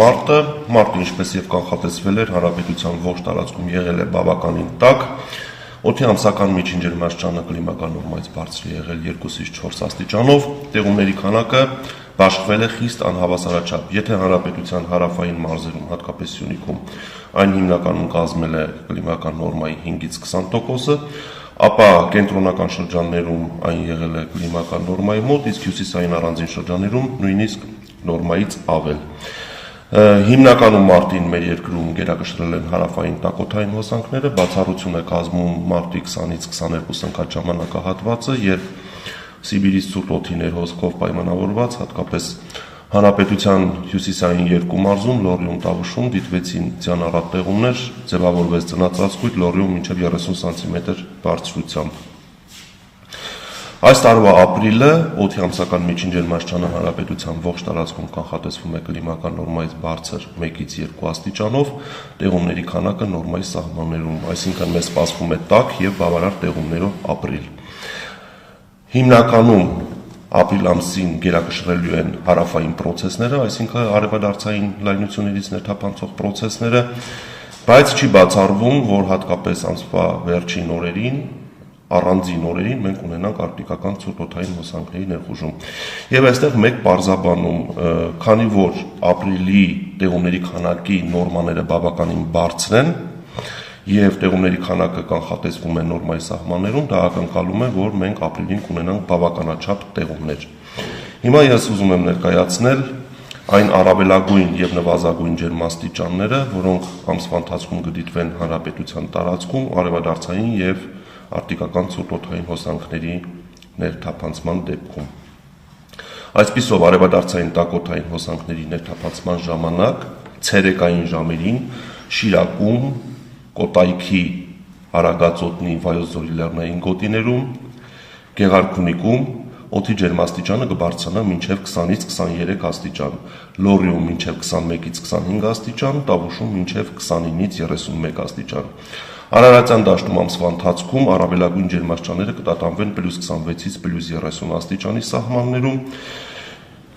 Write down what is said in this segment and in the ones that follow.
Մարտը ինչպես եւ կանխատեսվել էր, հանրապետության ողջ տարածքում եղել է բավականին տաք։ Օդի ամսական միջին ջերմաստիճանը կլիմական նորմայից բարձր է եղել 2-ից 4 աստիճանով, տեղումների քանակը բաշխվել է խիստ անհավասարաչափ։ Եթե հանրապետության հարավային մարզերում, հատկապես Սյունիքում, այն հիմնականում կազմել է կլիմական նորմայի 5-ից 20%, ապա կենտրոնական շրջաններում այն եղել է կլիմական նորմայի մոտ, իսկ հյուսիսային առանձին շրջաններում նույնիսկ նորմայից ավել։ Հիմնականում մարտին մեր երկրում գերակշռել են հարավային տաքօդային հոսանքները, բացառություն է կազմում մարտի 20-ից 22 ընկած ժամանակահատվածը, երբ Սիբիրից ցուրտ օդի ներհոսքով պայմանավորված, հատկապես հանրապետության հյուսիսային երկու մարզում Լոռիում, Տավուշում դիտվեցին ձյան առատ տեղումներ, ձևավորվեց ձնածածկույթ Լոռիում մինչև 30 սանտիմետր բարձրությամբ։ Այս տարվա ապրիլը օդի ամսական միջին ջերմաստիճանը հանրապետության ողջ տարածքում կանխատեսվում է կլիմական նորմայից բարձր 1-ից 2 աստիճանով, տեղումների քանակը նորմայի սահմաններում, այսինքն մեզ սպասվում է տաք եւ բավարար տեղումներով ապրիլ։ Հիմնականում ապրիլ ամսին գերակշռելու են հարավային պրոցեսները, այսինքն արևադարձային լայնություններից ներթափանցող պրոցեսները, բայց չի բացառվում, որ հատկապես ամսվա վերջին օրերին առանձին օրերին մենք ունենանք արկտիկական ցուրտ օդային հոսանքների ներխուժում։ Եվ այստեղ մեկ պարզաբանում, քանի որ ապրիլի տեղումների քանակի նորմաները բավականին բարձր են եւ տեղումների քանակը կանխատեսվում է նորմայի սահմաններում, դա ակնկալում է, որ մենք ապրիլին կունենանք բավականաչափ տեղումներ։ Հիմա ես ուզում եմ ներկայացնել այն առավելագույն եւ նվազագույն ջերմաստիճանները, որոնք ամսվա ընթացքում կդիտվեն հանրապետության տարածքում արևադարձային եւ արկտիկական ցուրտ օդային հոսանքների ներթափանցման դեպքում։ Այսպիսով արևադարձային տաքօդային հոսանքների ներթափանցման ժամանակ ցերեկային ժամերին Շիրակում, Կոտայքի հարագածոտնի Վայոց ձորի լեռնային գոտիներում, Գեղարքունիքում օդի ջերմաստիճանը կբարձրանա մինչև 20-ից 23 աստիճան, Լոռիում մինչև 21-ից 25 աստիճան, Տավուշում մինչև 29-ից 31 աստիճան։ Արարատյան դաշտում ամսվա ընթացքում առավելագույն ջերմաստիճանները կտատանվեն +26-ից +30 աստիճանի սահմաններում,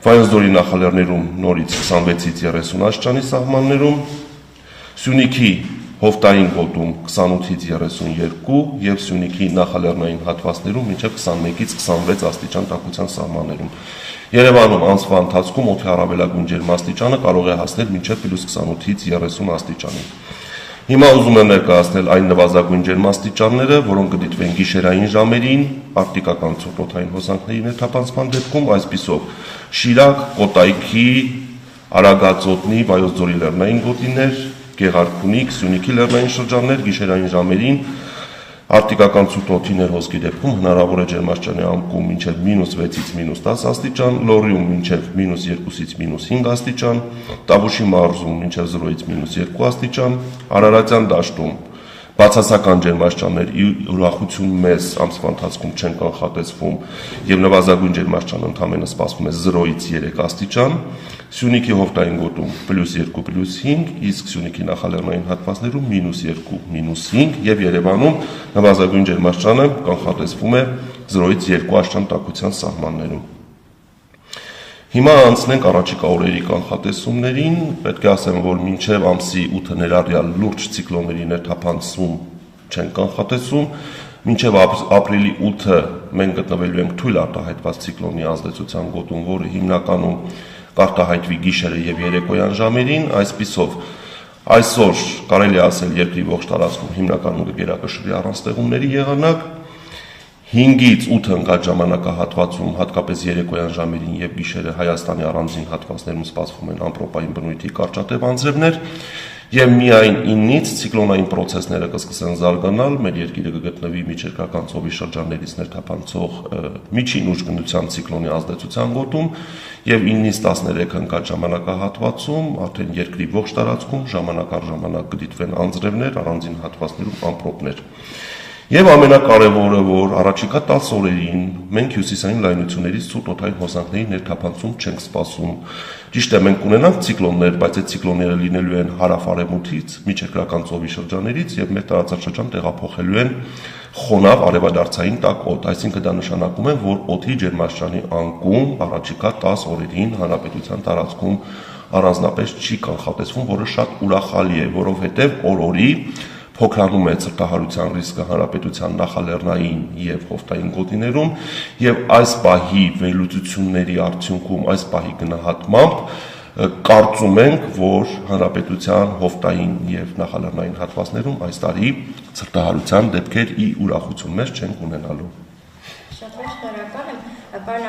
Վայոց ձորի նախալեռներում նորից 26-ից 30 աստիճանի սահմաններում, Սյունիքի հովտային գոտում 28-ից 32 եւ Սյունիքի նախալեռնային հատվածներում մինչև 21-ից 26 աստիճան տաքության սահմաններում։ Երևանում ամսվա ընթացքում օդի առավելագույն ջերմաստիճանը կարող է հասնել մինչև +28-ից 30 աստիճանի։ Հիմա ուզում եմ ներկայացնել այն նվազագույն ջերմաստիճանները, որոնք կդիտվեն գիշերային ժամերին արկտիկական ցուրտ օդային հոսանքների ներթափանցման դեպքում, այսպիսով Շիրակ, Կոտայքի, Արագածոտնի, Վայոց ձորի լեռնային գոտիներ, Գեղարքունիք, Սյունիքի լեռնային շրջաններ գիշերային ժամերին արկտիկական ցուրտ օդի ներհոսքի դեպքում հնարավոր է ջերմաստիճանի անկում մինչև -6-ից -10 աստիճան, Լոռիում մինչև -2-ից -5 աստիճան, Տավուշի մարզում մինչև 0-ից -2 աստիճան, Արարատյան դաշտում բացասական ջերմաստիճաններ ուրախություն մեզ ամսվա ընթացքում չեն կանխատեսվում եւ նվազագույն ջերմաստիճանը ընդամենը սպասվում է 0-ից 3 աստիճան, Սյունիքի հովտային գոտում +2, +5, իսկ Սյունիքի նախալեռնային հատվածներում -2, -5 եւ Երևանում նվազագույն ջերմաստիճանը կանխատեսվում է 0-ից 2 աստիճան տաքության սահմաններում։ Հիմա անցնենք առաջիկա օրերի կանխատեսումներին, պետք է ասեմ, որ մինչև ամսի 8-ը ներառյալ լուրջ ցիկլոնների ներթափանցում չեն կանխատեսում, մինչև ապրիլի 8-ը մենք գտնվելու ենք թույլ արտահայտված ցիկլոնի ազդեցության գոտում, որը հիմնականում կարտահայտվի գիշերը եւ երեկոյան ժամերին, այսպիսով այսօր կարելի է ասել երկրի ողջ տարածքում հիմնականում կգերակշռի առանց տեղումների եղանակ, 5-ից 8 ընկած ժամանակահատվածում, հատկապես երեկոյան ժամերին եւ գիշերը Հայաստանի առանձին հատվածներում սպասվում են ամպրոպային բնույթի կարճատև անձրևներ եւ միայն 9-ից ցիկլոնային պրոցեսները կսկսեն զարգանալ, մեր երկիրը կգտնվի միջերկրական ծովի շրջաններից ներթափանցող միջին ուժգնության ցիկլոնի ազդեցության գոտում եւ 9-ից 13 ընկած ժամանակահատվածում արդեն երկրի ողջ տարածքում ժամանակ առ ժամանակ կդիտվեն անձրևներ, առանձին հատվածներում ամպրոպներ։ Եվ ամենակարևորը, որ առաջիկա 10 օրերին մենք հյուսիսային լայնություններից ցուրտ օդային հոսանքների ներթափանցում չենք սպասում։ Ճիշտ է, մենք ունենանք ցիկլոններ, բայց այդ ցիկլոնները լինելու են հարավ-արևմուտքից, միջերկրական ծովի շրջաներից եւ մեր տարածաշրջան տեղափոխելու են խոնավ արևադարձային տաք օդ, այսինքն դա նշանակում է, որ օդի ջերմաստիճանի անկում առաջիկա 10 օրերին հանրապետության տարածքում առանձնապես չի կանխատեսվում, որը շատ ուրախալի է, որովհետև օր-օրի փոքրանում է ցրտահարության ռիսկը հանրապետության նախալեռնային եւ հովտային գոտիներում եւ այս պահի վերլուծությունների արդյունքում այս պահի գնահատմամբ կարծում ենք, որ հանրապետության հովտային եւ նախալեռնային հատվածներում այս տարի ցրտահարության դեպքեր ի ուրախություն մեզ չեն ունենալու։ Շատ շնորհակալ եմ, պարոն